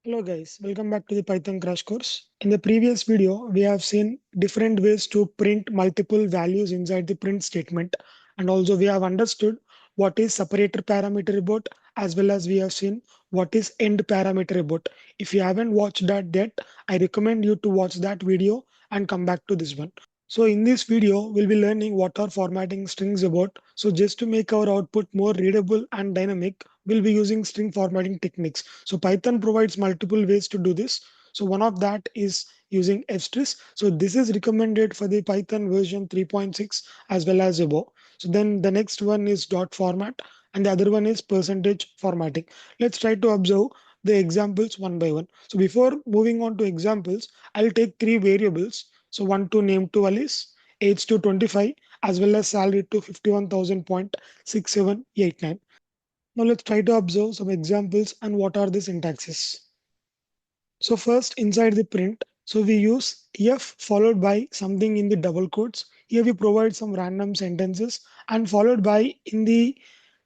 Hello guys, welcome back to the Python crash course. In the previous video, we have seen different ways to print multiple values inside the print statement. And also we have understood what is separator parameter about, as well as we have seen what is end parameter about. If you haven't watched that yet, I recommend you to watch that video and come back to this one. So in this video, we'll be learning what are formatting strings about. So just to make our output more readable and dynamic, we'll be using string formatting techniques. So Python provides multiple ways to do this. So one of that is using fstrings. So this is recommended for the Python version 3.6 as well as above. So then the next one is dot format and the other one is percentage formatting. Let's try to observe the examples one by one. So before moving on to examples, I'll take three variables. So one to name to Alice, age to 25, as well as salary to 51,000.6789. Now let's try to observe some examples and what are the syntaxes. So first inside the print, so we use f followed by something in the double quotes. Here we provide some random sentences and followed by in the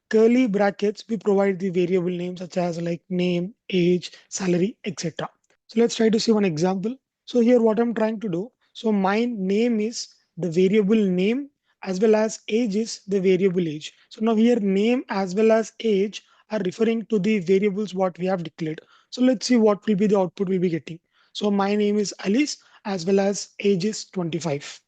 curly brackets, we provide the variable names such as like name, age, salary, etc. So let's try to see one example. So here what I'm trying to do. So my name is the variable name as well as age is the variable age. So now here name as well as age are referring to the variables what we have declared. So let's see what will be the output we'll be getting. So my name is Alice as well as age is 25.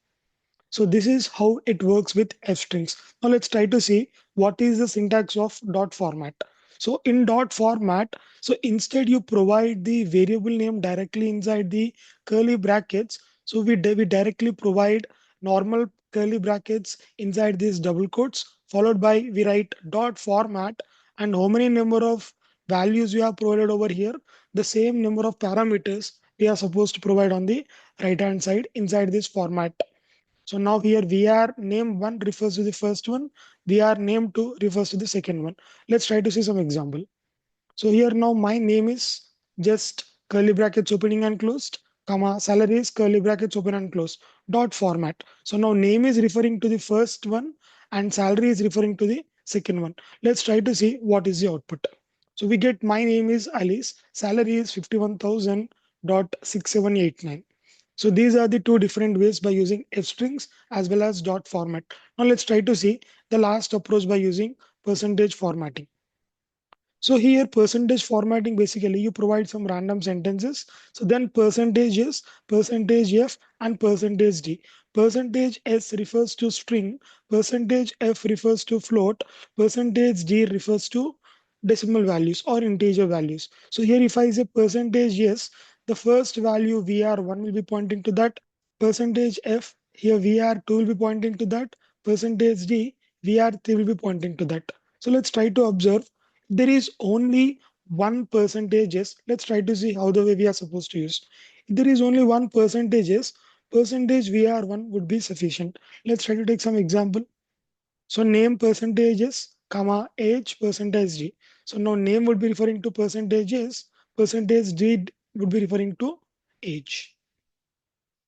So this is how it works with f strings. Now let's try to see what is the syntax of dot format. So in dot format, so instead you provide the variable name directly inside the curly brackets. So we directly provide normal curly brackets inside these double quotes, followed by we write dot format and how many number of values we have provided over here, the same number of parameters we are supposed to provide on the right hand side inside this format. So now here var name 1 refers to the first one, var name 2 refers to the second one. Let's try to see some example. So here now my name is just curly brackets opening and closed, comma salary is curly brackets open and close, dot format. So now name is referring to the first one and salary is referring to the second one. Let's try to see what is the output. So we get my name is Alice, salary is 51,000.6789. So these are the two different ways by using f strings as well as dot format. Now let's try to see the last approach by using percentage formatting. So here percentage formatting, basically you provide some random sentences. So then percentage S, percentage F and percentage D. Percentage S refers to string, percentage F refers to float, percentage D refers to decimal values or integer values. So here if I say percentage S, the first value VR1 will be pointing to that, percentage F, here VR2 will be pointing to that, percentage D, VR3 will be pointing to that. So let's try to observe there is only one percentages. Let's try to see how the way we are supposed to use. If there is only one percentages, percentage VR1 would be sufficient. Let's try to take some example. So name percentages, comma age percentage D. So now name would be referring to percentages, percentage D would be referring to age.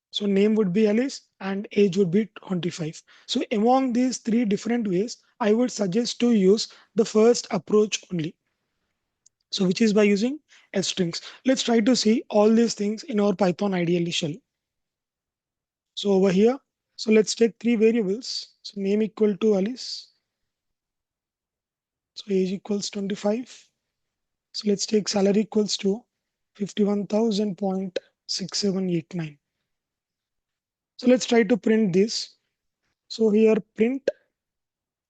So name would be Alice and age would be 25. So among these three different ways, I would suggest to use the first approach only. So which is by using strings. Let's try to see all these things in our Python ideally shell. So over here, so let's take three variables. So name equal to Alice. So age equals 25. So let's take salary equals to 51,000.6789. So let's try to print this. So here print.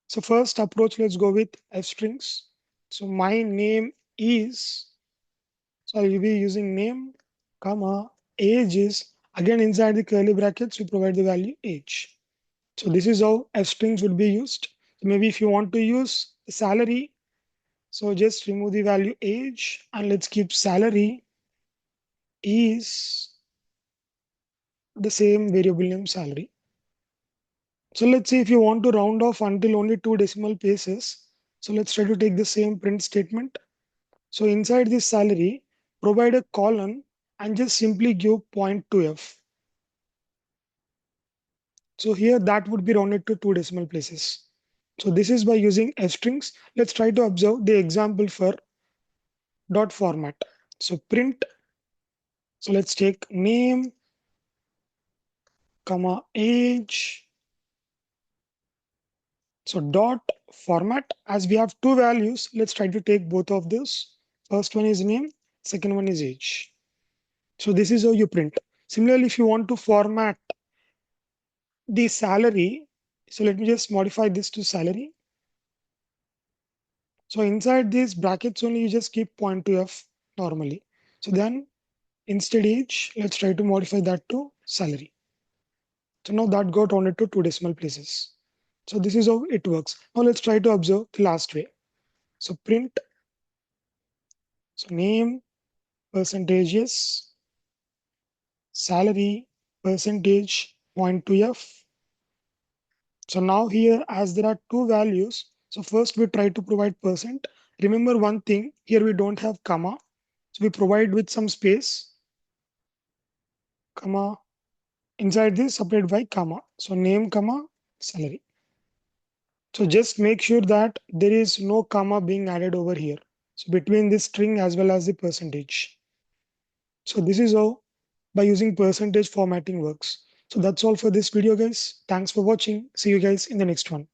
So first approach, let's go with f strings. So my name is, so I'll be using name, comma, age is, again inside the curly brackets, we provide the value age. So this is how f strings would be used. Maybe if you want to use salary, so just remove the value age and let's keep salary is the same variable name salary. So let's say if you want to round off until only two decimal places, so let's try to take the same print statement. So inside this salary, provide a colon and just simply give point to f. So here that would be rounded to two decimal places. So this is by using f strings. Let's try to observe the example for dot format. So print. So let's take name, comma, age. So dot format. As we have two values, let's try to take both of those. First one is name, second one is age. So this is how you print. Similarly, if you want to format the salary, so let me just modify this to salary. So inside these brackets only, you just keep point to F normally. So then instead age, let's try to modify that to salary. So now that got rounded to two decimal places. So this is how it works. Now let's try to observe the last way. So print, so name, percentages, salary, percentage, point to F. So now here, as there are two values, so first we try to provide percent. Remember one thing, here we don't have comma. So we provide with some space, comma, inside this separated by comma. So name, comma, salary. So just make sure that there is no comma being added over here. So between this string as well as the percentage. So this is how by using percentage formatting works. So that's all for this video, guys. Thanks for watching. See you guys in the next one.